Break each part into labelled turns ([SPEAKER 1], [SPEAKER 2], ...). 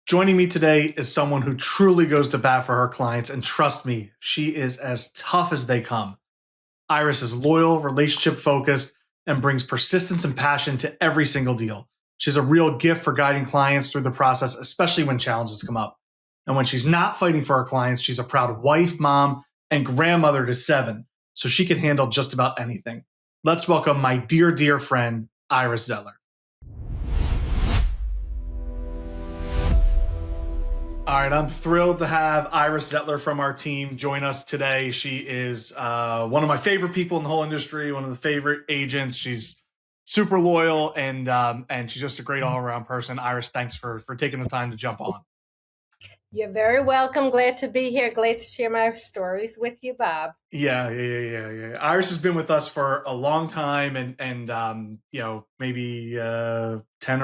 [SPEAKER 1] Joining me today is someone who truly goes to bat for her clients, and trust me, she is as tough as they come. Iris is loyal, relationship focused, and brings persistence and passion to every single deal. She's a real gift for guiding clients through the process, especially when challenges come up. And when she's not fighting for her clients, she's a proud wife, mom, and grandmother to seven, so she can handle just about anything. Let's welcome my dear, dear friend, Iris Zettler. All right, I'm thrilled to have Iris Zettler from our team join us today. She is one of my favorite people in the whole industry, one of the favorite agents. She's super loyal and she's just a great all-around person. Iris, thanks for taking the time to jump on.
[SPEAKER 2] You're very welcome. Glad to be here. Glad to share my stories with you, Bob.
[SPEAKER 1] Yeah. Iris has been with us for a long time and maybe 10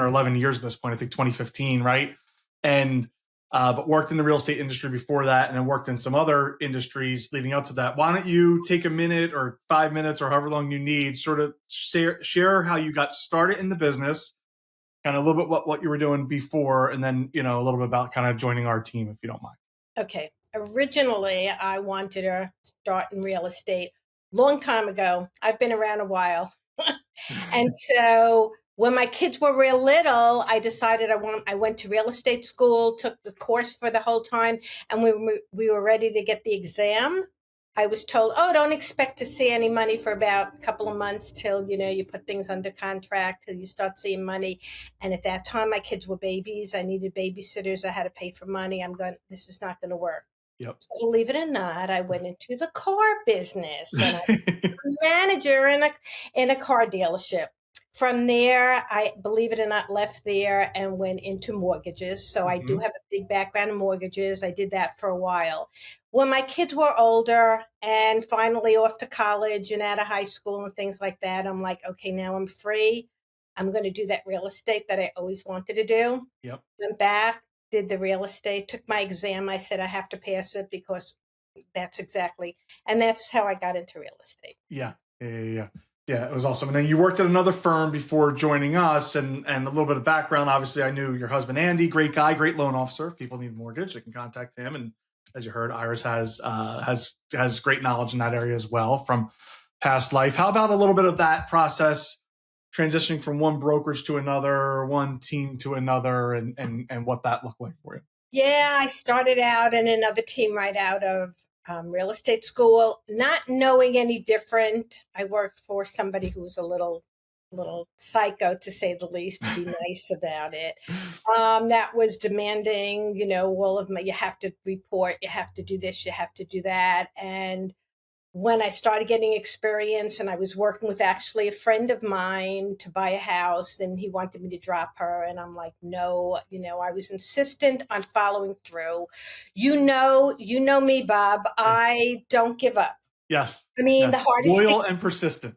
[SPEAKER 1] or 11 years at this point. I think 2015, right? And but worked in the real estate industry before that, and then worked in some other industries leading up to that. Why don't you take a minute or 5 minutes or however long you need, sort of share how you got started in the business, kind of a little bit what you were doing before, and then, a little bit about kind of joining our team, if you don't mind.
[SPEAKER 2] Okay. Originally, I wanted to start in real estate long time ago. I've been around a while. And so when my kids were real little, I decided I went to real estate school, took the course for the whole time, and we were ready to get the exam. I was told, oh, don't expect to see any money for about a couple of months till, you put things under contract, till you start seeing money. And at that time, my kids were babies. I needed babysitters. I had to pay for money. This is not going to work.
[SPEAKER 1] Yep.
[SPEAKER 2] So believe it or not, I went into the car business and I was a manager in a car dealership. From there, I, believe it or not, left there and went into mortgages. So I do have a big background in mortgages. I did that for a while. When my kids were older and finally off to college and out of high school and things like that, I'm like, okay, now I'm free. I'm going to do that real estate that I always wanted to do.
[SPEAKER 1] Yep.
[SPEAKER 2] Went back, did the real estate, took my exam. I said I have to pass it because and that's how I got into real estate.
[SPEAKER 1] Yeah, it was awesome. And then you worked at another firm before joining us, and a little bit of background. Obviously, I knew your husband, Andy, great guy, great loan officer. If people need a mortgage, they can contact him. And as you heard, Iris has great knowledge in that area as well from past life. How about a little bit of that process, transitioning from one brokerage to another, one team to another, and what that looked like for you?
[SPEAKER 2] Yeah, I started out in another team right out of real estate school, not knowing any different. I worked for somebody who was a little psycho, to say the least, to be nice about it. That was demanding, all of my, you have to report, you have to do this, you have to do that. And when I started getting experience and I was working with actually a friend of mine to buy a house and he wanted me to drop her. And I'm like, no, I was insistent on following through. You know me, Bob. I don't give up.
[SPEAKER 1] Yes.
[SPEAKER 2] I mean,
[SPEAKER 1] yes.
[SPEAKER 2] The hardest
[SPEAKER 1] loyal and persistent.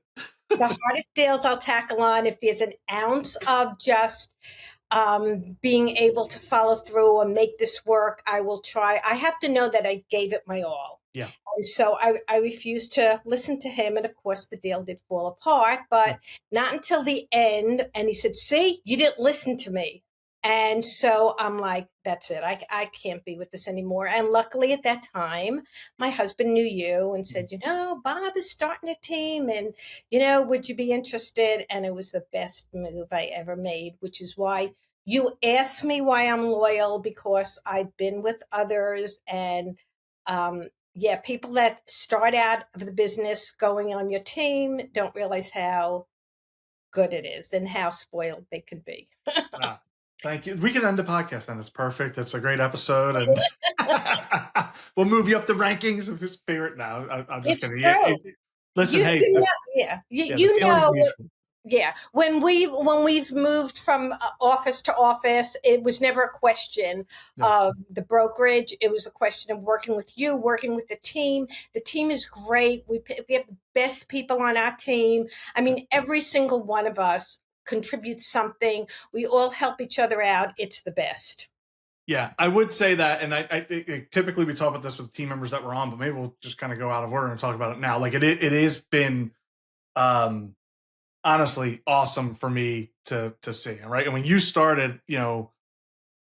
[SPEAKER 2] The hardest deals I'll tackle on, if there's an ounce of just being able to follow through and make this work, I will try. I have to know that I gave it my all.
[SPEAKER 1] Yeah.
[SPEAKER 2] And so I refused to listen to him. And of course, the deal did fall apart, but not until the end. And he said, see, you didn't listen to me. And so I'm like, that's it. I can't be with this anymore. And luckily at that time, my husband knew you and said, Bob is starting a team and, would you be interested? And it was the best move I ever made, which is why you asked me why I'm loyal, because I've been with others and, people that start out of the business going on your team don't realize how good it is and how spoiled they could be.
[SPEAKER 1] Thank you. We can end the podcast then. It's perfect. It's a great episode. And we'll move you up the rankings of who's favorite now. I'm just kidding. Listen,
[SPEAKER 2] when we've moved from office to office, it was never a question of the brokerage. It was a question of working with you, working with the team. The team is great. We have the best people on our team. I mean, every single one of us contributes something. We all help each other out. It's the best.
[SPEAKER 1] Yeah, I would say that. And I typically we talk about this with team members that we're on, but maybe we'll just kind of go out of order and talk about it now. Like it has been, honestly awesome for me to see. Right. And when you started,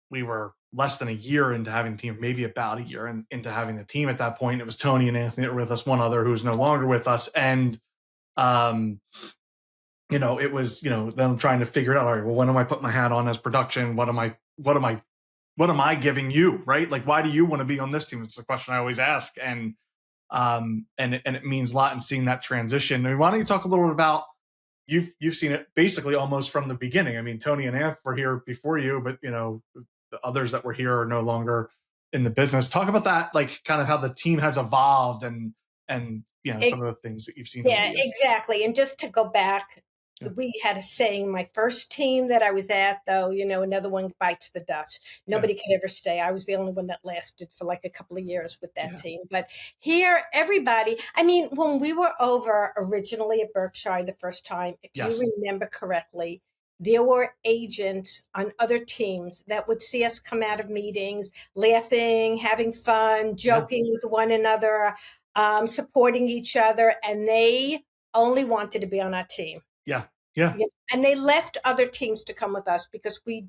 [SPEAKER 1] we were less than a year into having a team, maybe about a year into having a team at that point. It was Tony and Anthony that were with us, one other who's no longer with us. And, um, it was, them trying to figure it out. All right, well, when am I putting my hat on as production? What am I giving you? Right. Like, why do you want to be on this team? It's the question I always ask. And it means a lot in seeing that transition. I mean, why don't you talk a little bit about, you've seen it basically almost from the beginning. I mean, Tony and Anth were here before you, but the others that were here are no longer in the business. Talk about that, like kind of how the team has evolved and some of the things that you've seen.
[SPEAKER 2] Yeah, exactly. And just to go back, we had a saying, my first team that I was at, though, another one bites the dust. Nobody could ever stay. I was the only one that lasted for like a couple of years with that team. But here, everybody, I mean, when we were over originally at Berkshire the first time, if you remember correctly, there were agents on other teams that would see us come out of meetings, laughing, having fun, joking with one another, supporting each other, and they only wanted to be on our team.
[SPEAKER 1] Yeah.
[SPEAKER 2] And they left other teams to come with us because we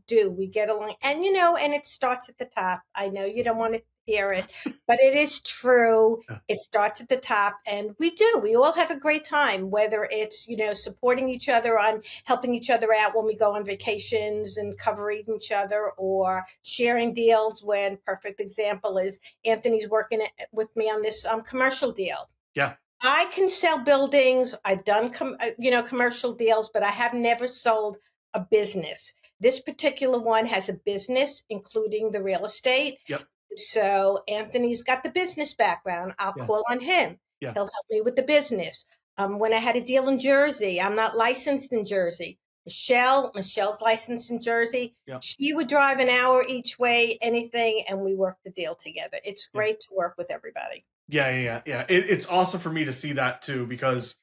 [SPEAKER 2] get along. And, and it starts at the top. I know you don't want to hear it, but it is true. It starts at the top, and we all have a great time, whether it's, supporting each other on helping each other out when we go on vacations and covering each other, or sharing deals. When perfect example is Anthony's working with me on this commercial deal.
[SPEAKER 1] Yeah.
[SPEAKER 2] I can sell buildings. I've done, commercial deals, but I have never sold a business. This particular one has a business, including the real estate.
[SPEAKER 1] Yep.
[SPEAKER 2] So Anthony's got the business background. I'll call on him.
[SPEAKER 1] Yeah.
[SPEAKER 2] He'll help me with the business. When I had a deal in Jersey, I'm not licensed in Jersey. Michelle's licensed in Jersey.
[SPEAKER 1] Yep.
[SPEAKER 2] She would drive an hour each way, anything, and we work the deal together. It's great to work with everybody.
[SPEAKER 1] Yeah. It's awesome for me to see that too, because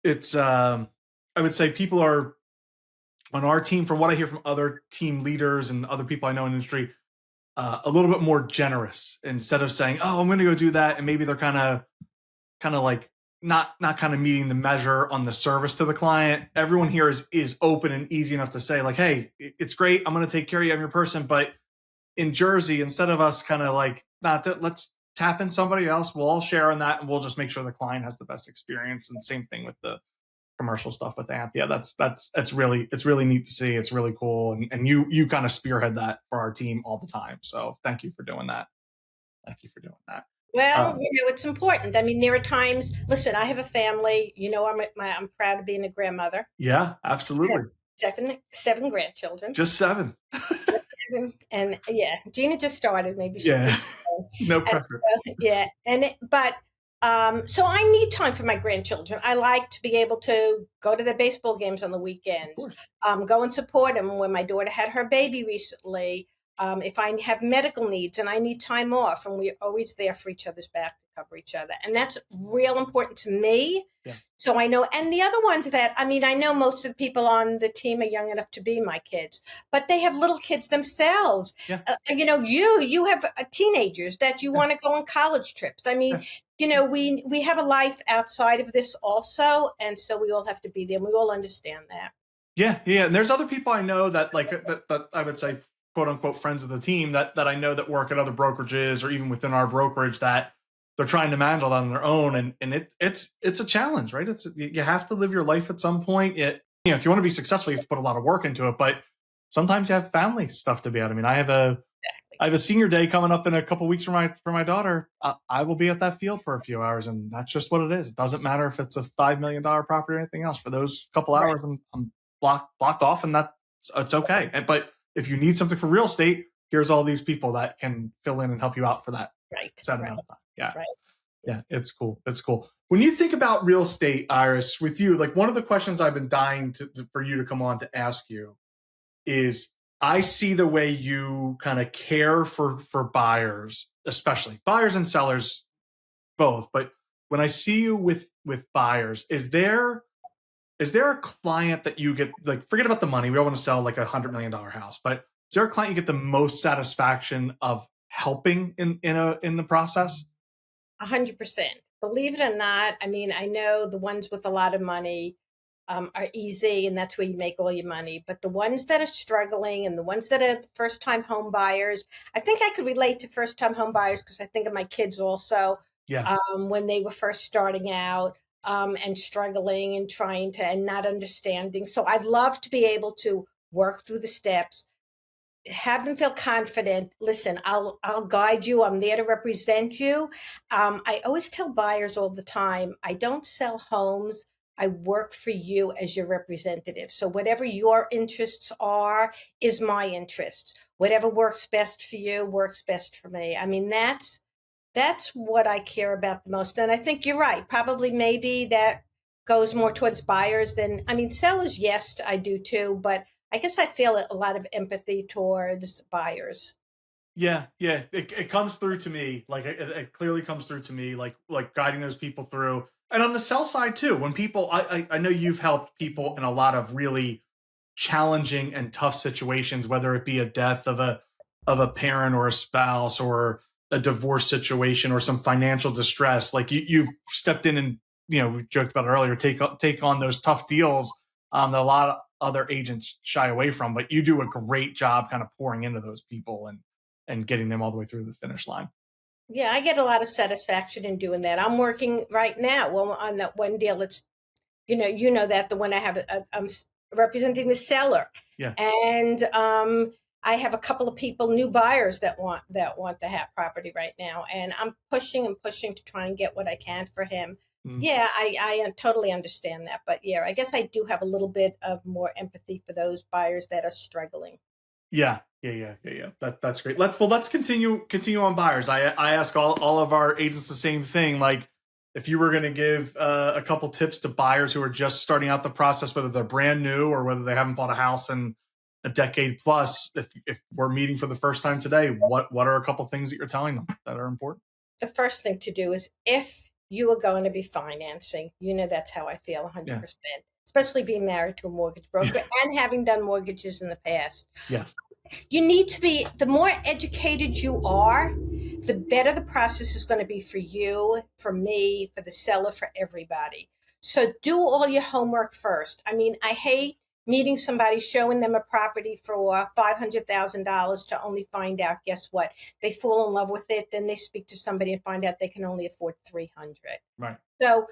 [SPEAKER 1] it's, I would say people are on our team, from what I hear from other team leaders and other people I know in the industry, a little bit more generous, instead of saying, oh, I'm going to go do that. And maybe they're kind of like not kind of meeting the measure on the service to the client. Everyone here is open and easy enough to say, like, hey, it's great, I'm going to take care of you, I'm your person. But in Jersey, instead of us kind of like, let's tap in somebody else, we'll all share in that, and we'll just make sure the client has the best experience. And same thing with the commercial stuff with Anth. Yeah, it's really neat to see. It's really cool. And you kind of spearhead that for our team all the time. So thank you for doing that.
[SPEAKER 2] Well, it's important. I mean, there are times, listen, I have a family, I'm proud of being a grandmother.
[SPEAKER 1] Yeah, absolutely.
[SPEAKER 2] Seven grandchildren.
[SPEAKER 1] Just seven.
[SPEAKER 2] And Gina just started. Maybe she
[SPEAKER 1] no pressure.
[SPEAKER 2] So I need time for my grandchildren. I like to be able to go to the baseball games on the weekends, go and support them. When my daughter had her baby recently, if I have medical needs and I need time off, and we're always there for each other's back to cover each other. And that's real important to me. Yeah. So I know, and the other ones that, I know most of the people on the team are young enough to be my kids, but they have little kids themselves. Yeah. You have teenagers that you want to go on college trips. We have a life outside of this also. And so we all have to be there, and we all understand that.
[SPEAKER 1] Yeah. And there's other people I know that that I would say, quote unquote, friends of the team that I know that work at other brokerages or even within our brokerage, that they're trying to manage all that on their own. And it's a challenge, right? You have to live your life at some point. If you want to be successful, you have to put a lot of work into it, but sometimes you have family stuff to be at. I have a senior day coming up in a couple of weeks for my daughter. I will be at that field for a few hours, and that's just what it is. It doesn't matter if it's a $5 million property or anything else. For those couple hours, I'm blocked off, and it's okay. But if you need something for real estate, here's all these people that can fill in and help you out for that set amount of time. Yeah. Right. Yeah. It's cool. When you think about real estate, Iris, with you, like one of the questions I've been dying for you to come on to ask you is, I see the way you kind of care for buyers, especially buyers and sellers, both. But when I see you with buyers, is there a client that you get, like, forget about the money, we all want to sell like $100 million house, but is there a client you get the most satisfaction of helping in the process?
[SPEAKER 2] 100%. Believe it or not, I know the ones with a lot of money, are easy, and that's where you make all your money. But the ones that are struggling and the ones that are first time home buyers, I think I could relate to first time home buyers because I think of my kids also
[SPEAKER 1] Yeah.
[SPEAKER 2] when they were first starting out and struggling and trying to and not understanding. So I'd love to be able to work through the steps, have them feel confident. Listen, I'll guide you. I'm there to represent you. I always tell buyers all the time, I don't sell homes. I work for you as your representative. So whatever your interests are is my interests. Whatever works best for you works best for me. I mean, that's what I care about the most. And I think you're right. Probably maybe that goes more towards buyers than, I mean, sellers, yes, I do too, but I guess I feel a lot of empathy towards buyers.
[SPEAKER 1] Yeah, yeah, it comes through to me. Like it clearly comes through to me, like guiding those people through. And on the sell side too, when people, I know you've helped people in a lot of really challenging and tough situations, whether it be a death of a parent or a spouse, or a divorce situation, or some financial distress. Like you've stepped in and, we joked about it earlier, take on those tough deals that a lot of other agents shy away from. But you do a great job kind of pouring into those people and getting them all the way through the finish line.
[SPEAKER 2] Yeah, I get a lot of satisfaction in doing that. I'm working right now, well, on that one deal. It's, you know that the one I have, I'm representing the seller,
[SPEAKER 1] Yeah.
[SPEAKER 2] and I have a couple of people, new buyers that want the hat property right now, and I'm pushing and pushing to try and get what I can for him.
[SPEAKER 1] Mm.
[SPEAKER 2] Yeah, I totally understand that, but yeah, I guess I do have a little bit of more empathy for those buyers that are struggling.
[SPEAKER 1] Yeah, yeah. That's great. Let's continue on buyers. I ask all of our agents the same thing. Like, if you were going to give a couple tips to buyers who are just starting out the process, whether they're brand new or whether they haven't bought a house in a decade plus, if we're meeting for the first time today, what are a couple things that you're telling them that are important?
[SPEAKER 2] The first thing to do is, if you are going to be financing, that's how I feel
[SPEAKER 1] Yeah.
[SPEAKER 2] 100%, especially being married to a mortgage broker and having done mortgages in the past.
[SPEAKER 1] Yes.
[SPEAKER 2] You need to be, the more educated you are, the better the process is going to be for you, for me, for the seller, for everybody. So do all your homework first. I mean, I hate meeting somebody, showing them a property for $500,000 to only find out, guess what? They fall in love with it. Then they speak to somebody and find out they can only afford 300.
[SPEAKER 1] Right.
[SPEAKER 2] So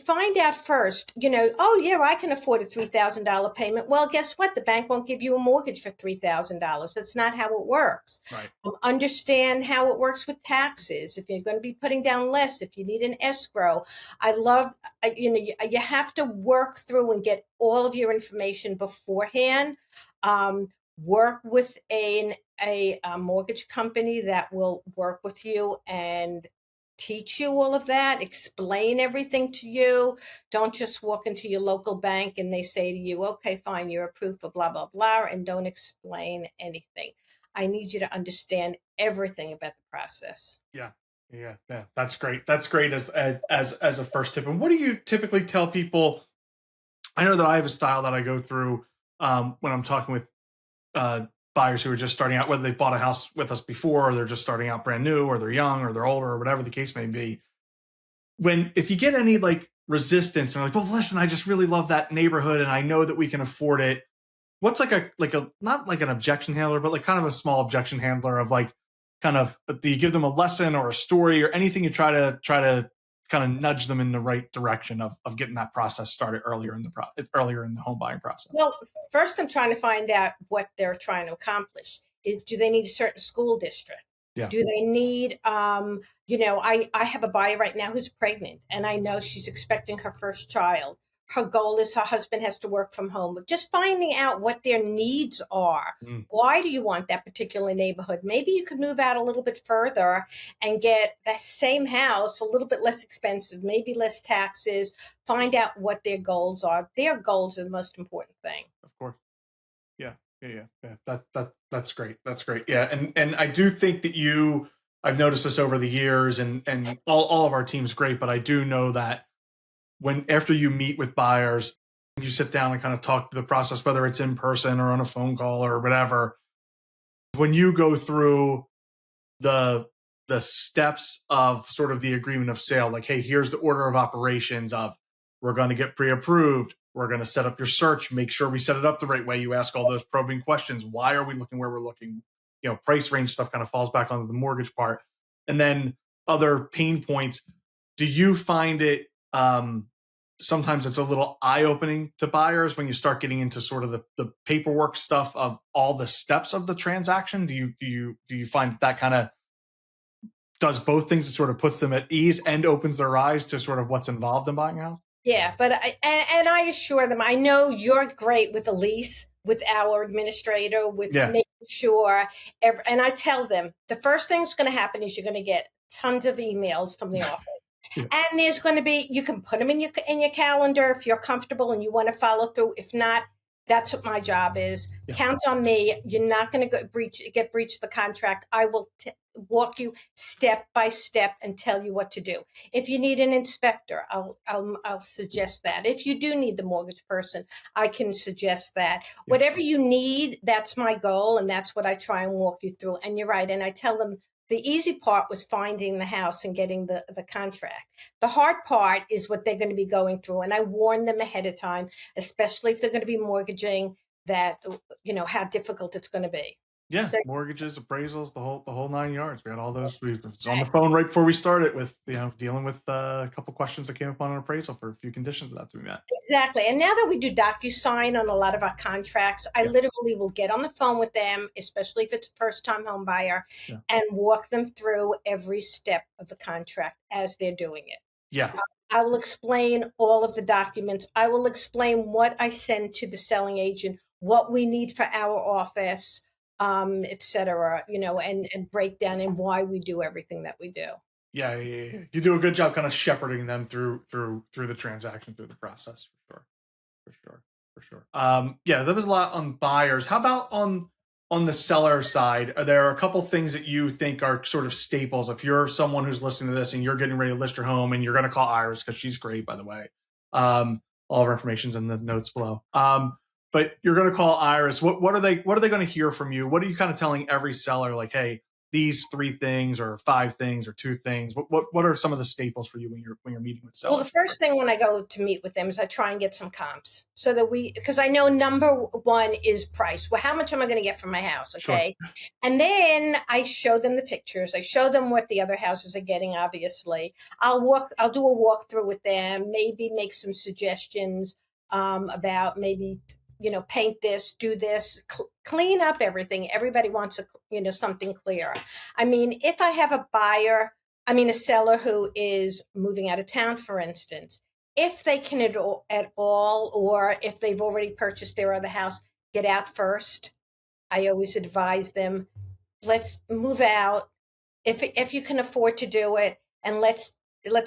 [SPEAKER 2] find out first, oh yeah, I can afford a $3,000 payment. Well, guess what? The bank won't give you a mortgage for $3,000. That's not how it works.
[SPEAKER 1] Right.
[SPEAKER 2] Understand how it works with taxes. If you're going to be putting down less, if you need an escrow, I love, you have to work through and get all of your information beforehand. Work with a mortgage company that will work with you and teach you all of that, explain everything to you. Don't just walk into your local bank and they say to you, okay, fine, you're approved for blah, blah, blah, and don't explain anything. I need you to understand everything about the process.
[SPEAKER 1] Yeah. Yeah. That's great. That's great as a first tip. And what do you typically tell people? I know that I have a style that I go through when I'm talking with buyers who are just starting out, whether they've bought a house with us before, or they're just starting out brand new, or they're young, or they're older, or whatever the case may be. If you get any like resistance and like, well, listen, I just really love that neighborhood and I know that we can afford it. What's like a not like an objection handler, but like kind of a small objection handler of like, kind of, do you give them a lesson or a story or anything you try to kind of nudge them in the right direction of getting that process started earlier in the home buying process?
[SPEAKER 2] Well, first I'm trying to find out what they're trying to accomplish. Do they need a certain school district?
[SPEAKER 1] Yeah.
[SPEAKER 2] Do they need, I have a buyer right now who's pregnant, and I know she's expecting her first child. Her goal is her husband has to work from home. But just finding out what their needs are.
[SPEAKER 1] Mm.
[SPEAKER 2] Why do you want that particular neighborhood? Maybe you could move out a little bit further and get that same house a little bit less expensive, maybe less taxes. Find out what their goals are. Their goals are the most important thing.
[SPEAKER 1] Of course. Yeah. That's great. That's great. Yeah. And I do think that I've noticed this over the years, and all of our team's great, but I do know that after you meet with buyers, you sit down and kind of talk through the process, whether it's in person or on a phone call or whatever, when you go through the steps of sort of the agreement of sale, like, hey, here's the order of operations of We're going to get pre-approved. We're going to set up your search. Make sure we set it up the right way. You ask all those probing questions. Why are we looking where we're looking? Price range stuff kind of falls back onto the mortgage part. And then other pain points. Do you find it sometimes it's a little eye-opening to buyers when you start getting into sort of the paperwork stuff of all the steps of the transaction? Do you find that kind of does both things? It sort of puts them at ease and opens their eyes to sort of what's involved in buying a house?
[SPEAKER 2] Yeah, but I assure them, I know you're great with the lease, with our administrator, with making sure. And I tell them, the first thing that's going to happen is you're going to get tons of emails from the office. And there's going to be, you can put them in your calendar if you're comfortable and you want to follow through. If not, that's what my job is. Count on me. You're not going to get breached the contract. I will walk you step by step and tell you what to do. If you need an inspector, I'll suggest that. If you do need the mortgage person, I can suggest that. Whatever you need, that's my goal, and that's what I try and walk you through. And you're right. And I tell them the easy part was finding the house and getting the contract. The hard part is what they're going to be going through. And I warn them ahead of time, especially if they're going to be mortgaging, that, how difficult it's going to be.
[SPEAKER 1] Yeah, so, mortgages, appraisals, the whole 9 yards. We had all those. We was on the phone right before we started with dealing with a couple questions that came up on an appraisal for a few conditions that have to be met.
[SPEAKER 2] Exactly. And now that we do DocuSign on a lot of our contracts, I literally will get on the phone with them, especially if it's a first-time home buyer, and walk them through every step of the contract as they're doing it.
[SPEAKER 1] Yeah.
[SPEAKER 2] I will explain all of the documents. I will explain what I send to the selling agent, what we need for our office, et cetera, and break down and why we do everything that we do.
[SPEAKER 1] Yeah. You do a good job kind of shepherding them through the transaction, through the process, for sure. There was a lot on buyers. How about on the seller side? Are there a couple things that you think are sort of staples? If you're someone who's listening to this and you're getting ready to list your home and you're going to call Iris, because she's great, by the way. All of our information's in the notes below. But you're going to call Iris. What are they going to hear from you? What are you kind of telling every seller? Like, hey, these 3 things or 5 things or 2 things. What are some of the staples for you when you're meeting with sellers?
[SPEAKER 2] Well, the first thing when I go to meet with them is I try and get some comps so that because I know number one is price. Well, how much am I going to get for my house? Okay. Sure. And then I show them the pictures. I show them what the other houses are getting. Obviously, I'll do a walkthrough with them, maybe make some suggestions about maybe, paint this, do this, clean up everything. Everybody wants something clear. I mean, if I have a seller who is moving out of town, for instance, if they can at all, or if they've already purchased their other house, get out first. I always advise them, let's move out if you can afford to do it, and let's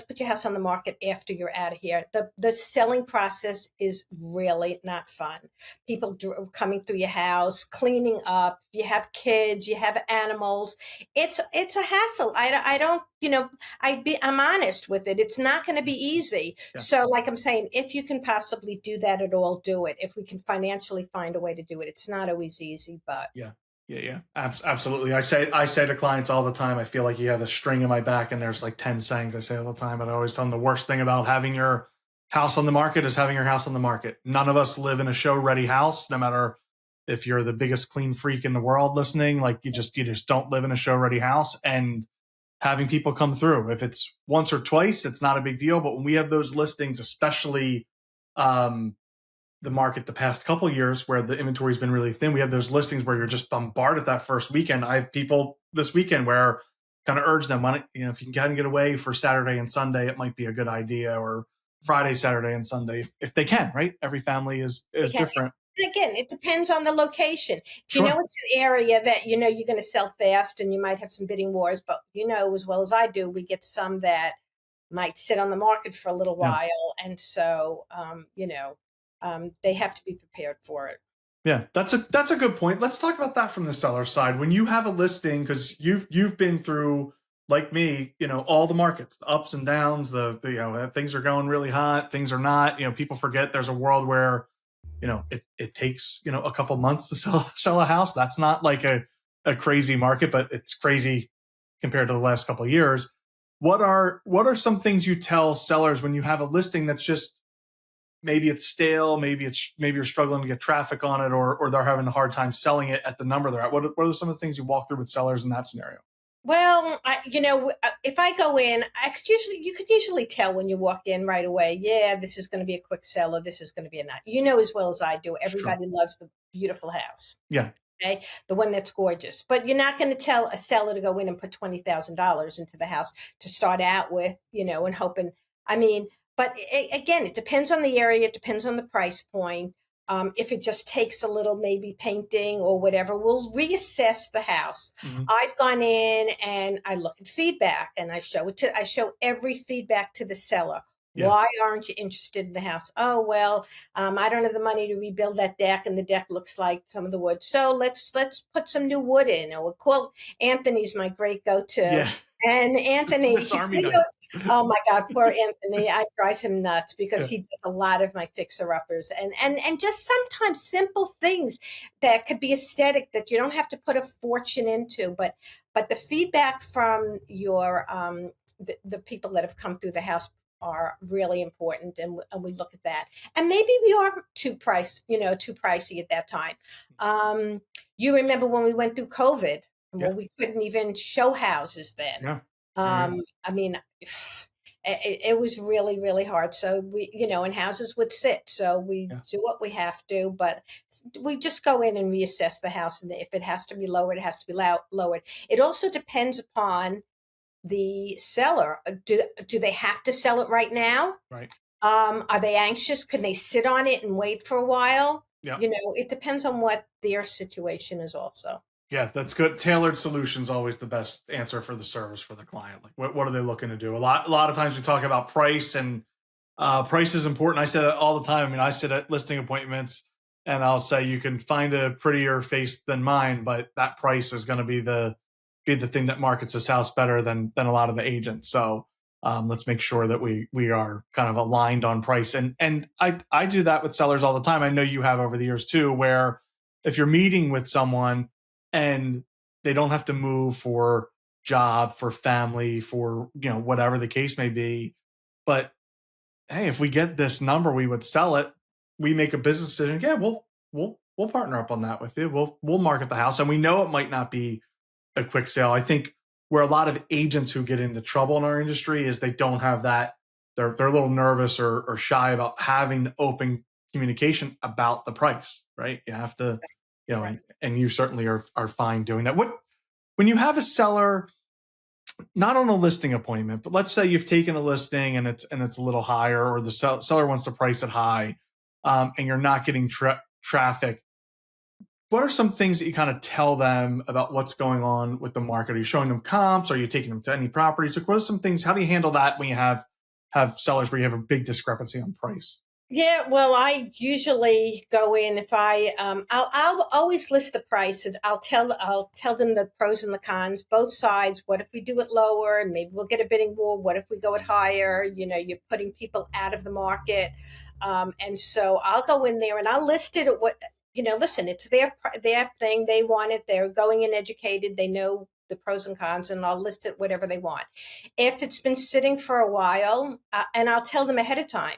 [SPEAKER 2] put your house on the market after you're out of here. The selling process is really not fun. People coming through your house, cleaning up. You have kids, you have animals. It's a hassle. I'm honest with it. It's not going to be easy. Yeah. So like I'm saying, if you can possibly do that at all, do it. If we can financially find a way to do it, it's not always easy, but
[SPEAKER 1] yeah. Absolutely. I say to clients all the time, I feel like you have a string in my back and there's like 10 sayings I say all the time, but I always tell them the worst thing about having your house on the market is having your house on the market. None of us live in a show ready house, no matter if you're the biggest clean freak in the world listening, like you just don't live in a show ready house. And having people come through, if it's once or twice, it's not a big deal. But when we have those listings, especially, the market the past couple of years where the inventory has been really thin, we have those listings where you're just bombarded that first weekend. I have people this weekend where kind of urge them, if you can get away for Saturday and Sunday, it might be a good idea, or Friday, Saturday, and Sunday, if they can, right? Every family is different.
[SPEAKER 2] Again, it depends on the location. If you know it's an area that you're going to sell fast and you might have some bidding wars, but as well as I do, we get some that might sit on the market for a little while. And so, they have to be prepared for it.
[SPEAKER 1] Yeah, that's a good point. Let's talk about that from the seller side. When you have a listing, because you've been through, like me, all the markets, the ups and downs, the things are going really hot, things are not. People forget there's a world where it takes a couple months to sell a house. That's not like a crazy market, but it's crazy compared to the last couple of years. What are some things you tell sellers when you have a listing that's just maybe it's stale, maybe you're struggling to get traffic on it, or they're having a hard time selling it at the number they're at. What are some of the things you walk through with sellers in that scenario?
[SPEAKER 2] Well, if I go in, you could usually tell when you walk in right away. Yeah, this is going to be a quick seller. This is going to be a not. You know as well as I do.
[SPEAKER 1] Sure.
[SPEAKER 2] Everybody loves the beautiful house.
[SPEAKER 1] Yeah.
[SPEAKER 2] Okay, the one that's gorgeous. But you're not going to tell a seller to go in and put $20,000 into the house to start out with, and hoping. I mean, but again, it depends on the area. It depends on the price point. If it just takes a little, maybe painting or whatever, we'll reassess the house.
[SPEAKER 1] Mm-hmm.
[SPEAKER 2] I've gone in and I look at feedback and I show every feedback to the seller. Yeah. Why aren't you interested in the house? Oh, well, I don't have the money to rebuild that deck, and the deck looks like some of the wood. So let's put some new wood in. Or we'll call Anthony's my great go-to. Yeah. And Anthony, oh my God, poor Anthony. I drive him nuts because he does a lot of my fixer-uppers and just sometimes simple things that could be aesthetic that you don't have to put a fortune into. But the feedback from your the people that have come through the house are really important, and we look at that. And maybe we are too pricey at that time. You remember when we went through COVID? Well, we couldn't even show houses then.
[SPEAKER 1] Yeah.
[SPEAKER 2] I mean, it was really, really hard. So we, and houses would sit. So we do what we have to, but we just go in and reassess the house. And if it has to be lowered, it has to be lowered. It also depends upon the seller. Do they have to sell it right now?
[SPEAKER 1] Right.
[SPEAKER 2] Are they anxious? Can they sit on it and wait for a while?
[SPEAKER 1] Yeah.
[SPEAKER 2] It depends on what their situation is also.
[SPEAKER 1] Yeah, that's good. Tailored solutions always the best answer for the service for the client. Like, what are they looking to do? A lot of times we talk about price, and price is important. I say that all the time. I mean, I sit at listing appointments, and I'll say you can find a prettier face than mine, but that price is going to be the thing that markets this house better than a lot of the agents. So let's make sure that we are kind of aligned on price. And I do that with sellers all the time. I know you have over the years too, where if you're meeting with someone and they don't have to move for job, for family, for, whatever the case may be. But hey, if we get this number, we would sell it. We make a business decision. Yeah, we'll partner up on that with you. We'll market the house. And we know it might not be a quick sale. I think where a lot of agents who get into trouble in our industry is they don't have that. They're a little nervous or shy about having open communication about the price, right? You have to, and you certainly are fine doing that. When you have a seller, not on a listing appointment, but let's say you've taken a listing and it's a little higher, or the seller wants to price it high, and you're not getting traffic. What are some things that you kind of tell them about what's going on with the market? Are you showing them comps? Are you taking them to any properties? Like, what are some things? How do you handle that when you have sellers where you have a big discrepancy on price?
[SPEAKER 2] Yeah, well, I usually go in if I'll always list the price, and I'll tell them the pros and the cons, both sides. What if we do it lower and maybe we'll get a bidding war? What if we go it higher? You're putting people out of the market. And so I'll go in there and I'll list it at what, listen, it's their thing. They want it. They're going in educated. They know the pros and cons, and I'll list it whatever they want. If it's been sitting for a while, and I'll tell them ahead of time,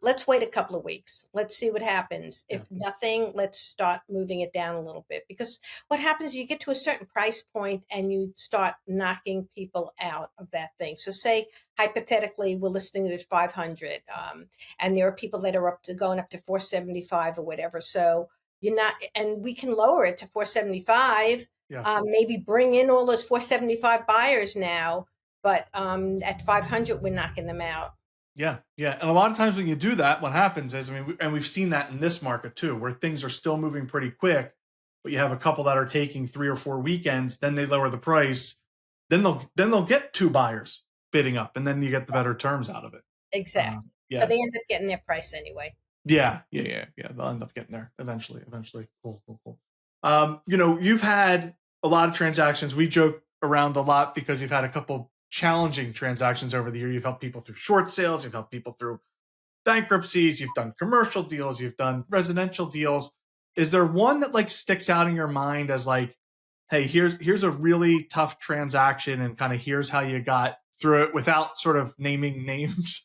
[SPEAKER 2] let's wait a couple of weeks. Let's see what happens. If nothing, let's start moving it down a little bit, because what happens is you get to a certain price point and you start knocking people out of that thing. So say hypothetically, we're listing it at 500, and there are people that are going up to 475 or whatever. So and we can lower it to 475, maybe bring in all those 475 buyers now, but at 500, we're knocking them out.
[SPEAKER 1] Yeah. And a lot of times when you do that, what happens is, and we've seen that in this market too, where things are still moving pretty quick, but you have a couple that are taking 3 or 4 weekends, then they lower the price, then they'll get 2 buyers bidding up, and then you get the better terms out of it.
[SPEAKER 2] Exactly. So they end up getting their price anyway.
[SPEAKER 1] Yeah. They'll end up getting there eventually. Cool. You've had a lot of transactions. We joke around a lot because you've had a couple challenging transactions over the year. You've helped people through short sales. You've helped people through bankruptcies. You've done commercial deals. You've done residential deals. Is there one that sticks out in your mind as hey, here's a really tough transaction, and kind of here's how you got through it, without sort of naming names?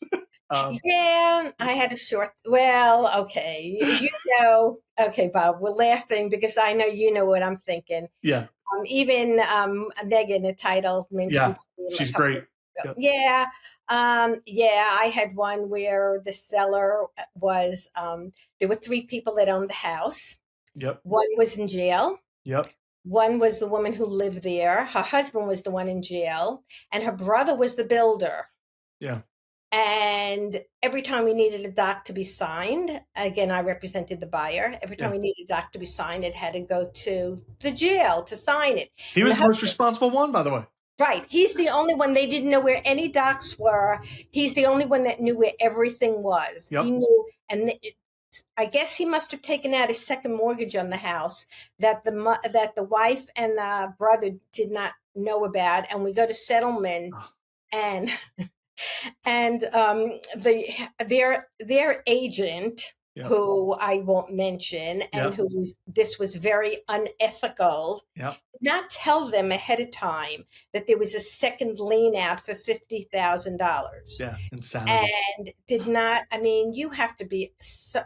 [SPEAKER 2] Yeah, I had a short. Well, okay, okay, Bob. We're laughing because I know you know what I'm thinking.
[SPEAKER 1] Yeah.
[SPEAKER 2] Even Megan, the title mentioned
[SPEAKER 1] Yeah.
[SPEAKER 2] to me like a
[SPEAKER 1] She's
[SPEAKER 2] couple
[SPEAKER 1] great.
[SPEAKER 2] weeks ago.
[SPEAKER 1] Yep.
[SPEAKER 2] Yeah, yeah. I had one where the seller was. There were three people that owned the house.
[SPEAKER 1] Yep.
[SPEAKER 2] One was in jail.
[SPEAKER 1] Yep.
[SPEAKER 2] One was the woman who lived there. Her husband was the one in jail, and her brother was the builder.
[SPEAKER 1] Yeah.
[SPEAKER 2] And every time we needed a doc to be signed, again, I represented the buyer. Every time
[SPEAKER 1] Yeah.
[SPEAKER 2] we needed a doc to be signed, it had to go to the jail to sign it.
[SPEAKER 1] He
[SPEAKER 2] And
[SPEAKER 1] was
[SPEAKER 2] the
[SPEAKER 1] the most
[SPEAKER 2] husband,
[SPEAKER 1] responsible one, by the way.
[SPEAKER 2] right, he's the only one. They didn't know where any docs were. He's the only one that knew where everything was. He
[SPEAKER 1] Yep.
[SPEAKER 2] knew, and I guess he must have taken out his second mortgage on the house that the wife and the brother did not know about. And we go to settlement, and their agent,
[SPEAKER 1] Yep.
[SPEAKER 2] who I won't mention, and
[SPEAKER 1] Yep.
[SPEAKER 2] this was very unethical,
[SPEAKER 1] Yep.
[SPEAKER 2] did not tell them ahead of time that there was a second lien out for $50,000.
[SPEAKER 1] Yeah. Insanity.
[SPEAKER 2] And did not. I mean, you have to be so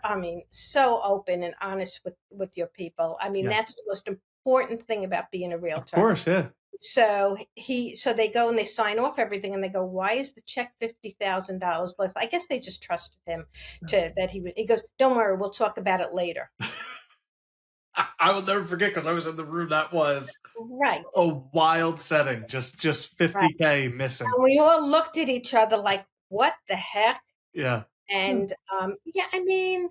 [SPEAKER 2] open and honest with your people. I mean,
[SPEAKER 1] Yeah.
[SPEAKER 2] that's the most important thing about being a
[SPEAKER 1] Of
[SPEAKER 2] realtor.
[SPEAKER 1] course. Yeah.
[SPEAKER 2] So they go and they sign off everything, and they go, "Why is the check $50,000 less?" I guess they just trusted him that he would. He goes, "Don't worry, we'll talk about it later."
[SPEAKER 1] I will never forget because I was in the room. That was
[SPEAKER 2] Right.
[SPEAKER 1] a wild setting. Just 50K missing.
[SPEAKER 2] And we all looked at each other like, "What the heck?"
[SPEAKER 1] Yeah.
[SPEAKER 2] And yeah, I mean,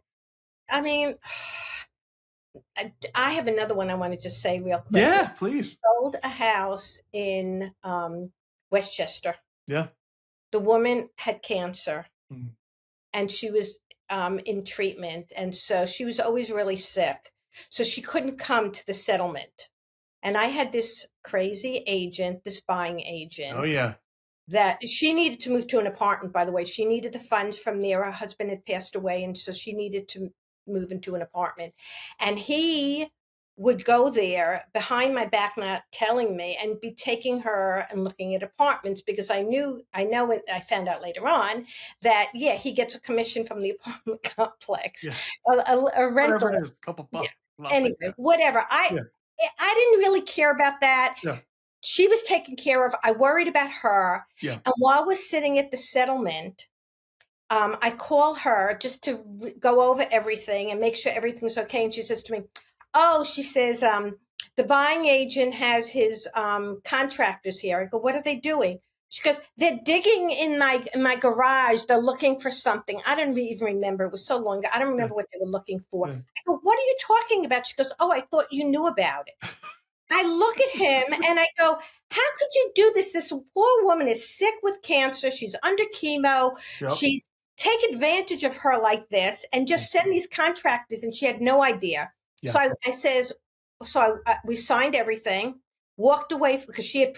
[SPEAKER 2] I have another one I want to just say real quick.
[SPEAKER 1] Yeah, please.
[SPEAKER 2] Sold a house in Westchester.
[SPEAKER 1] Yeah.
[SPEAKER 2] The woman had cancer,
[SPEAKER 1] Mm.
[SPEAKER 2] and she was in treatment, and so she was always really sick. So she couldn't come to the settlement. And I had this crazy agent, this buying agent.
[SPEAKER 1] Oh yeah.
[SPEAKER 2] That she needed to move to an apartment, by the way. She needed the funds from there. Her husband had passed away, and so she needed to move into an apartment. And he would go there behind my back, not telling me, and be taking her and looking at apartments, because I found out later on that, yeah, he gets a commission from the apartment complex,
[SPEAKER 1] Yeah.
[SPEAKER 2] a rental.
[SPEAKER 1] Whatever it is, a couple bucks.
[SPEAKER 2] Yeah. Anyway, whatever. I didn't really care about that.
[SPEAKER 1] Yeah.
[SPEAKER 2] She was taken care of. I worried about her.
[SPEAKER 1] Yeah.
[SPEAKER 2] And while we're sitting at the settlement, I call her just to go over everything and make sure everything's okay. And she says to me, "Oh," she says, "the buying agent has his contractors here." I go, "What are they doing?" She goes, "They're digging in my garage. They're looking for something." I don't even remember. It was so long ago. I don't remember what they were looking for.
[SPEAKER 1] Yeah.
[SPEAKER 2] I go, "What are you talking about?" She goes, "Oh, I thought you knew about it." I look at him and I go, "How could you do this? This poor woman is sick with cancer. She's under chemo.
[SPEAKER 1] Yep.
[SPEAKER 2] She's take advantage of her like this and just send these contractors." And she had no idea.
[SPEAKER 1] Yeah.
[SPEAKER 2] So we signed everything, walked away because she had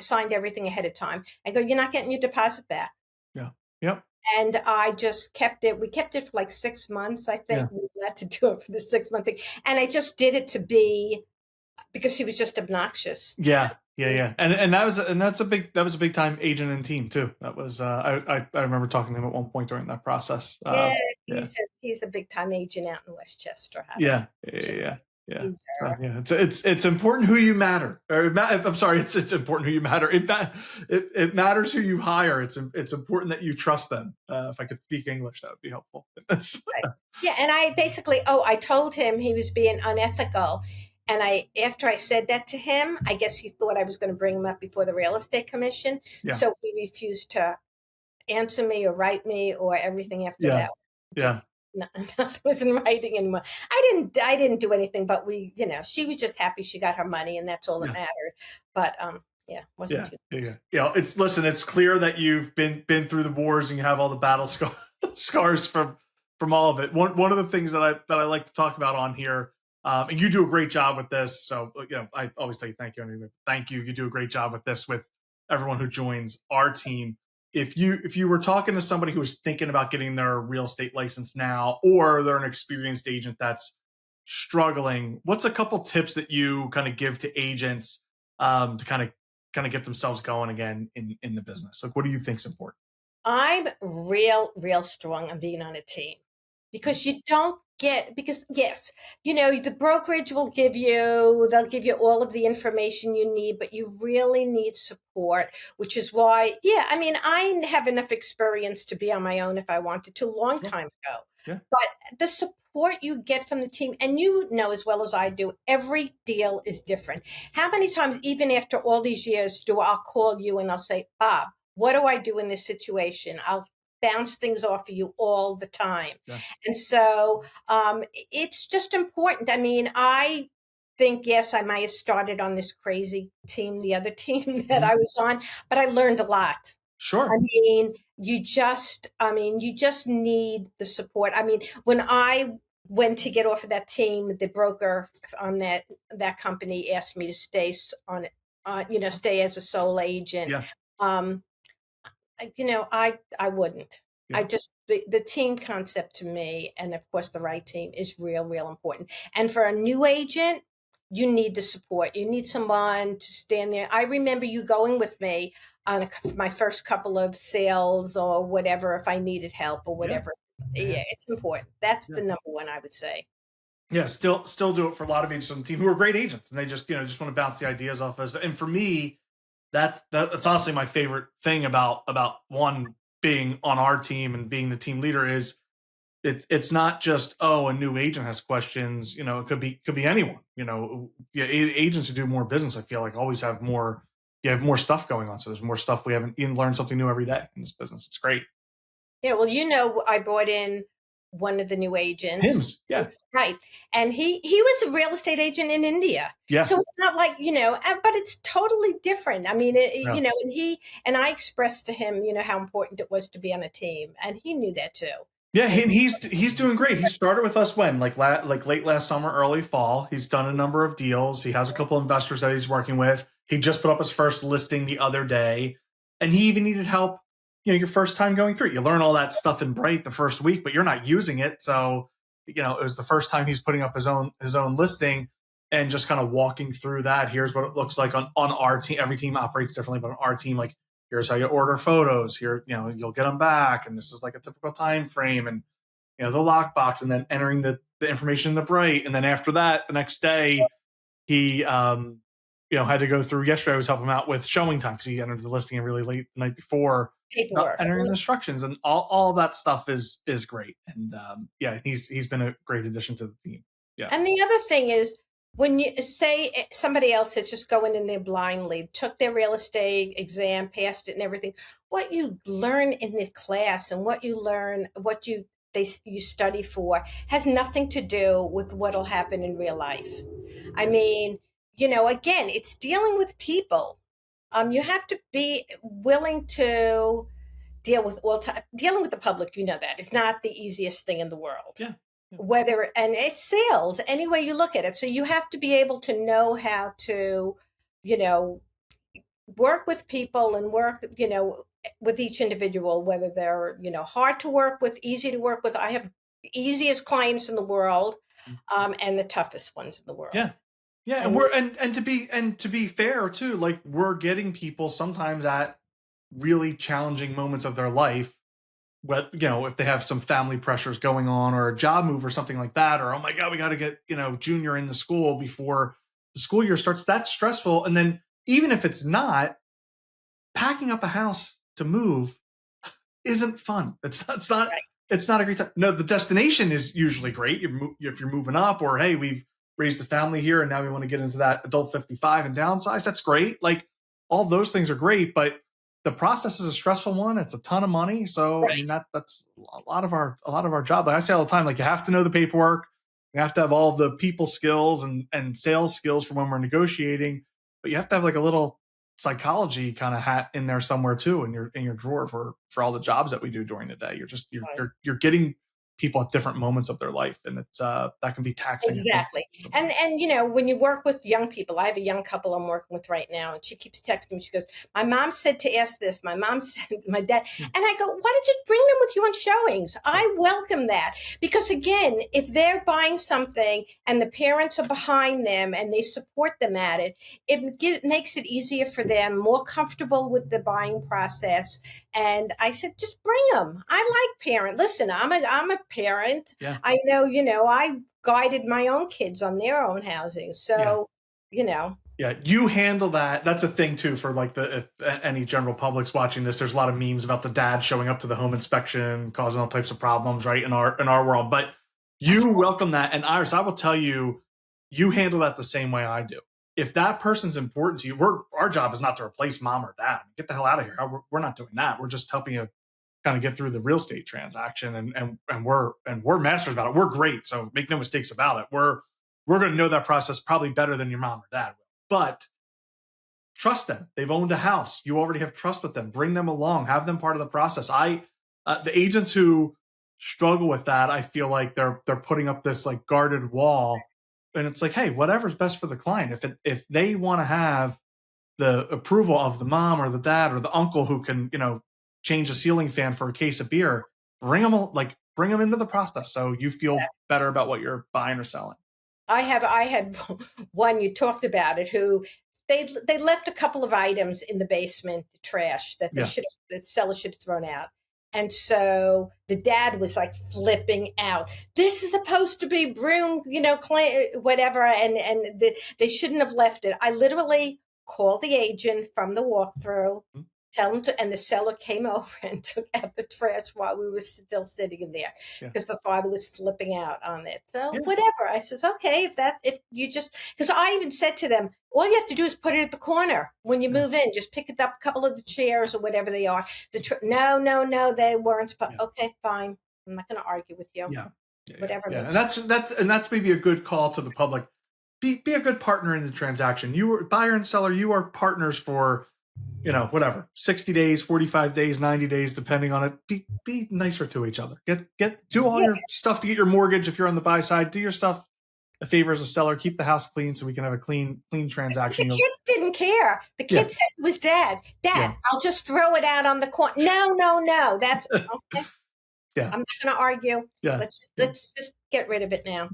[SPEAKER 2] signed everything ahead of time. I go, "You're not getting your deposit back."
[SPEAKER 1] Yeah. Yep.
[SPEAKER 2] And I just kept it. We kept it for like 6 months. I think we had to do it for the 6-month thing. And I just did it because he was just obnoxious.
[SPEAKER 1] Yeah. And that's a big time agent and team too. That was I remember talking to him at one point during that process.
[SPEAKER 2] He's a big time agent out in Westchester.
[SPEAKER 1] Yeah. It's important who you matter. I'm sorry. It's important who you matter. It matters who you hire. It's important that you trust them. If I could speak English, that would be helpful.
[SPEAKER 2] Right. Yeah, and I told him he was being unethical. And after I said that to him, I guess he thought I was going to bring him up before the real estate commission.
[SPEAKER 1] Yeah.
[SPEAKER 2] So he refused to answer me or write me or everything after that. Nothing was in writing anymore. I didn't do anything, but she was just happy she got her money, and that's all that mattered. But wasn't too nice.
[SPEAKER 1] It's clear that you've been through the wars and you have all the battle scars from all of it. One of the things that I like to talk about on here. And you do a great job with this. So, I always tell you thank you. Anyway, thank you. You do a great job with this with everyone who joins our team. If you were talking to somebody who was thinking about getting their real estate license now, or they're an experienced agent that's struggling, what's a couple tips that you kind of give to agents to kind of get themselves going again in the business? Like, what do you think is important?
[SPEAKER 2] I'm real strong on being on a team because you don't get, because yes, the brokerage they'll give you all of the information you need, but you really need support, which is why, yeah, I mean, I have enough experience to be on my own if I wanted to, long
[SPEAKER 1] Sure.
[SPEAKER 2] time ago.
[SPEAKER 1] Yeah.
[SPEAKER 2] But the support you get from the team, and you know as well as I do, every deal is different. How many times, even after all these years, do I'll call you and I'll say, Bob, what do I do in this situation? I'll bounce things off of you all the time.
[SPEAKER 1] Yeah.
[SPEAKER 2] And so it's just important. I mean, I think, yes, I might have started on this crazy team, the other team that I was on, but I learned a lot. I
[SPEAKER 1] Sure.
[SPEAKER 2] mean, you just need the support. I mean, when I went to get off of that team, the broker on that company asked me to stay as a sole agent.
[SPEAKER 1] Yeah.
[SPEAKER 2] Um, I wouldn't.
[SPEAKER 1] Yeah.
[SPEAKER 2] The team concept to me, and of course the right team, is real important. And for a new agent, you need the support. You need someone to stand there. I remember you going with me on my first couple of sales or whatever, if I needed help or
[SPEAKER 1] Yeah.
[SPEAKER 2] whatever. Yeah, it's important. That's
[SPEAKER 1] Yeah.
[SPEAKER 2] the number one, I would say.
[SPEAKER 1] Yeah, still do it for a lot of agents on the team who are great agents, and they just just want to bounce the ideas off us. And for me, that's honestly my favorite thing about one being on our team and being the team leader is it's not just, oh, a new agent has questions. It could be anyone. Yeah, agents who do more business, I feel like, always have more. You have more stuff going on, so there's more stuff we haven't. You learn something new every day in this business. It's great.
[SPEAKER 2] Yeah, well, I brought in one of the new agents.
[SPEAKER 1] Hims, yeah,
[SPEAKER 2] Right. And he was a real estate agent in India.
[SPEAKER 1] yeah,
[SPEAKER 2] So it's not like, but it's totally different. I mean,
[SPEAKER 1] yeah.
[SPEAKER 2] and I expressed to him, how important it was to be on a team, and he knew that too.
[SPEAKER 1] Yeah, and he's doing great. He started with us when like late last summer, early fall. He's done a number of deals. He has a couple investors that he's working with. He just put up his first listing the other day, and he even needed help. Your first time going through it. You learn all that stuff in Bright the first week, but you're not using it. So, it was the first time he's putting up his own listing and just kind of walking through that. Here's what it looks like on our team. Every team operates differently, but on our team, like, here's how you order photos. Here, you'll get them back, and this is like a typical time frame, and the lockbox, and then entering the information in the Bright, and then after that, the next day, he had to go through. Yesterday, I was helping him out with showing time because he entered the listing really late the night before.
[SPEAKER 2] Paperwork.
[SPEAKER 1] Entering the instructions and all that stuff is great, and he's been a great addition to the team. Yeah.
[SPEAKER 2] And the other thing is, when you say somebody else that's just going in there blindly, took their real estate exam, passed it and everything, what you learn in the class and what you study for has nothing to do with what'll happen in real life. I mean, again, it's dealing with people. You have to be willing to dealing with the public. That it's not the easiest thing in the world.
[SPEAKER 1] Yeah.
[SPEAKER 2] And it's sales any way you look at it. So you have to be able to know how to, work with people and work, with each individual, whether they're, hard to work with, easy to work with. I have the easiest clients in the world, and the toughest ones in the world.
[SPEAKER 1] Yeah. Yeah. And we're, and to be fair too, like, we're getting people sometimes at really challenging moments of their life. But, if they have some family pressures going on or a job move or something like that, or, oh my God, we got to get, junior into school before the school year starts. That's stressful. And then even if it's not, packing up a house to move isn't fun. It's not,
[SPEAKER 2] Right.
[SPEAKER 1] It's not a great time. No, the destination is usually great. If you're moving up, or, hey, we've raised a family here and now we want to get into that adult 55 and downsize. That's great. Like, all those things are great, but the process is a stressful one. It's a ton of money. So,
[SPEAKER 2] Right.
[SPEAKER 1] I mean, that's a lot of our job. Like I say all the time, like, you have to know the paperwork. You have to have all the people skills and sales skills for when we're negotiating, but you have to have like a little psychology kind of hat in there somewhere too, in your drawer for all the jobs that we do during the day. You're
[SPEAKER 2] Right.
[SPEAKER 1] you're getting people at different moments of their life, and it's that can be taxing.
[SPEAKER 2] Exactly. And when you work with young people, I have a young couple I'm working with right now, and she keeps texting me. She goes, "My mom said to ask this. My mom said, my dad." And I go, "Why don't you bring them with you on showings?" I welcome that, because again, if they're buying something and the parents are behind them and they support them at it, it makes it easier for them, more comfortable with the buying process. And I said, just bring them. I like parent. Listen, I'm a parent.
[SPEAKER 1] Yeah.
[SPEAKER 2] I know, I guided my own kids on their own housing. So,
[SPEAKER 1] Yeah, you handle that. That's a thing too for like if any general public's watching this. There's a lot of memes about the dad showing up to the home inspection, causing all types of problems, right, in our world. But you welcome that, and Iris, I will tell you, you handle that the same way I do. If that person's important to you, our job is not to replace mom or dad. Get the hell out of here. We're not doing that. We're just helping you kind of get through the real estate transaction, and we're masters about it. We're great, so make no mistakes about it. We're going to know that process probably better than your mom or dad will. But trust them. They've owned a house. You already have trust with them. Bring them along. Have them part of the process. The agents who struggle with that, I feel like they're putting up this like guarded wall, and it's like, hey, whatever's best for the client. If they want to have the approval of the mom or the dad or the uncle who can, change a ceiling fan for a case of beer, bring them into the process so you feel better about what you're buying or selling.
[SPEAKER 2] I had one, you talked about it, who they left a couple of items in the basement, trash that the seller should have thrown out. And so the dad was like flipping out. This is supposed to be broom, whatever. And they shouldn't have left it. I literally called the agent from the walkthrough, tell him to, and the seller came over and took out the trash while we were still sitting in there, because the father was flipping out on it. So whatever. I says, okay, if you just, because I even said to them, all you have to do is put it at the corner when you move in. Just pick it up, a couple of the chairs or whatever they are. No, they weren't. Okay, fine. I'm not going to argue with you. Whatever.
[SPEAKER 1] And that's maybe a good call to the public. Be a good partner in the transaction. You are buyer and seller. You are partners for, whatever, 60 days, 45 days, 90 days, depending on it. Be nicer to each other. Do all your stuff to get your mortgage. If you're on the buy side, do your stuff a favor as a seller. Keep the house clean so we can have a clean transaction.
[SPEAKER 2] The kids didn't care. The kid said it was Dad, I'll just throw it out on the corner. No. That's okay. I'm not going to argue. Let's just get rid of it now.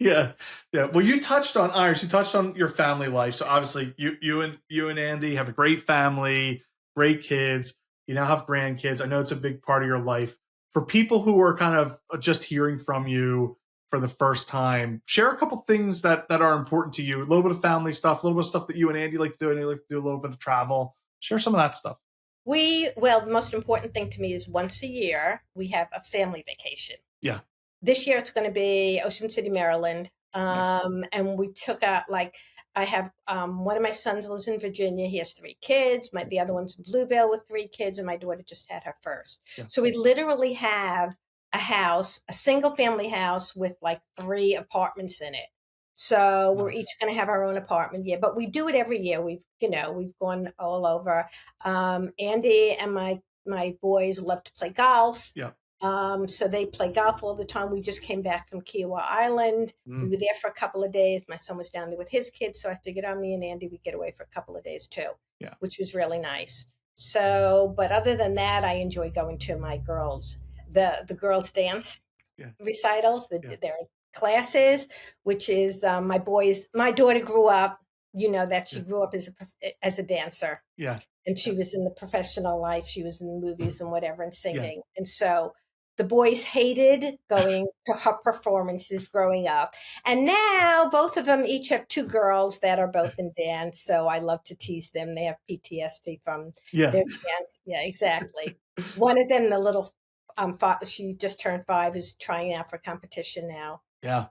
[SPEAKER 1] Yeah. Well, you touched on Iris. You touched on your family life. So obviously, you and Andy have a great family, great kids. You now have grandkids. I know it's a big part of your life. For people who are kind of just hearing from you for the first time, share a couple things that are important to you. A little bit of family stuff, a little bit of stuff that you and Andy like to do, and you like to do a little bit of travel. Share some of that stuff.
[SPEAKER 2] The most important thing to me is once a year we have a family vacation.
[SPEAKER 1] Yeah.
[SPEAKER 2] This year it's going to be Ocean City, Maryland.
[SPEAKER 1] Nice.
[SPEAKER 2] And we took out, I have one of my sons lives in Virginia. He has 3 kids. The other one's in Bluebell with 3 kids, and my daughter just had her first. So we literally have a single family house with 3 apartments in it. So we're each going to have our own apartment. Yeah, but we do it every year. We've gone all over. Andy and my boys love to play golf.
[SPEAKER 1] Yeah.
[SPEAKER 2] So they play golf all the time. We just came back from Kiowa Island. We were there for a couple of days. My son was down there with his kids. So I figured me and Andy, we'd get away for a couple of days too, which was really nice. So, but other than that, I enjoy going to my girls, the girls dance recitals, their classes, which is, my daughter grew up, that she grew up as a dancer.
[SPEAKER 1] Yeah.
[SPEAKER 2] And she was in the professional life. She was in the movies and whatever and singing. And so the boys hated going to her performances growing up. And now both of them each have 2 girls that are both in dance. So I love to tease them. They have PTSD from their dance. Yeah, exactly. One of them, the little, she just turned 5, is trying out for competition now.
[SPEAKER 1] Yeah.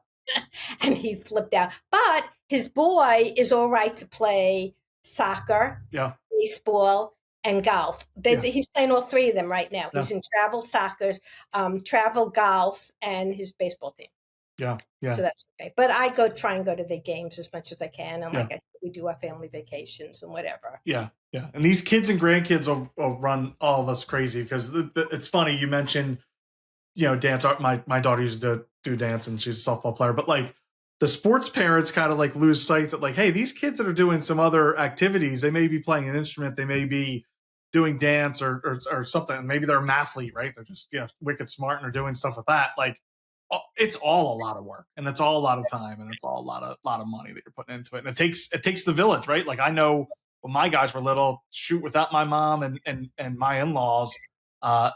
[SPEAKER 2] And he flipped out. But his boy is all right to play soccer, baseball, and golf. He's playing all 3 of them right now. He's in travel soccer, travel golf, and his baseball team.
[SPEAKER 1] Yeah.
[SPEAKER 2] So that's okay. But I try and go to the games as much as I can. And like I said, we do our family vacations and whatever.
[SPEAKER 1] Yeah. And these kids and grandkids will run all of us crazy, because it's funny. You mentioned dance. My daughter used to do dance, and she's a softball player. But like the sports parents kind of like lose sight that like, hey, these kids that are doing some other activities, they may be playing an instrument, they may be doing dance or something. Maybe they're a mathlete, right? They're just wicked smart and are doing stuff with that. Like it's all a lot of work, and it's all a lot of time, and it's all a lot of money that you're putting into it. And it takes the village, right? Like I know when my guys were little, shoot, without my mom and my in-laws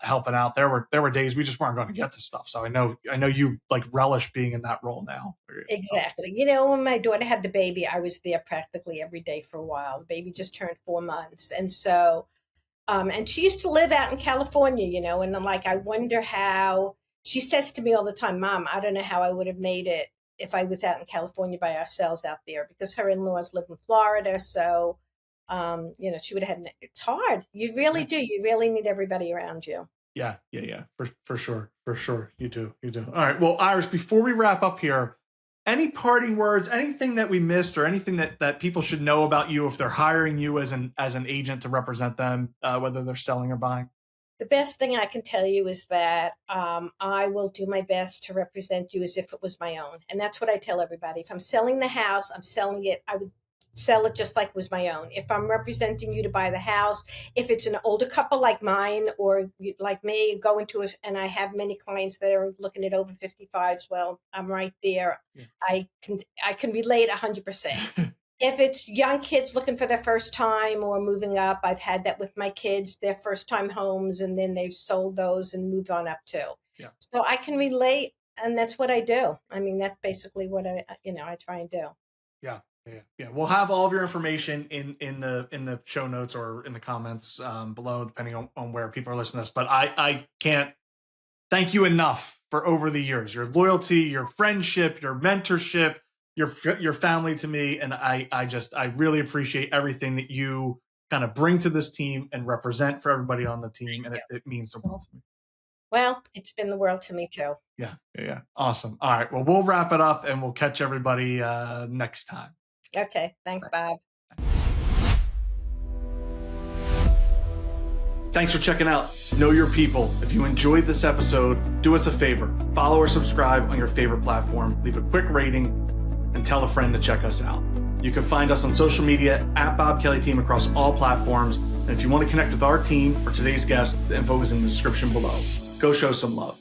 [SPEAKER 1] helping out, there were days we just weren't going to get to stuff. So I know you've like relished being in that role now.
[SPEAKER 2] Exactly. When my daughter had the baby, I was there practically every day for a while. The baby just turned 4 months. And so, and she used to live out in California, and I'm like, I wonder how. She says to me all the time, Mom, I don't know how I would have made it if I was out in California by ourselves out there, because her in-laws live in Florida. So, she would have had, it's hard. You really do. You really need everybody around you.
[SPEAKER 1] Yeah. For sure. You do. All right. Well, Iris, before we wrap up here, any parting words, anything that we missed, or anything that people should know about you if they're hiring you as an agent to represent them, whether they're selling or buying?
[SPEAKER 2] The best thing I can tell you is that I will do my best to represent you as if it was my own. And that's what I tell everybody. If I'm selling the house, I'm selling it. I would sell it just like it was my own. If I'm representing you to buy the house, if it's an older couple like mine or like me, go into it, and I have many clients that are looking at over 55s. Well, I'm right there. Yeah. I can relate 100%. If it's young kids looking for their first time or moving up, I've had that with my kids, their first time homes, and then they've sold those and moved on up too. Yeah. So I can relate, and that's what I do. I mean, that's basically what I try and do.
[SPEAKER 1] Yeah. We'll have all of your information in the show notes or in the comments below, depending on where people are listening to this. But I can't thank you enough for over the years, your loyalty, your friendship, your mentorship, your family to me. And I really appreciate everything that you kind of bring to this team and represent for everybody on the team. And it means the world to me.
[SPEAKER 2] Well, it's been the world to me too.
[SPEAKER 1] Yeah. Awesome. All right. Well, we'll wrap it up and we'll catch everybody next time.
[SPEAKER 2] Okay. Thanks, Bob.
[SPEAKER 1] Thanks for checking out Know Your People. If you enjoyed this episode, do us a favor. Follow or subscribe on your favorite platform. Leave a quick rating and tell a friend to check us out. You can find us on social media at Bob Kelley Team across all platforms. And if you want to connect with our team or today's guest, the info is in the description below. Go show some love.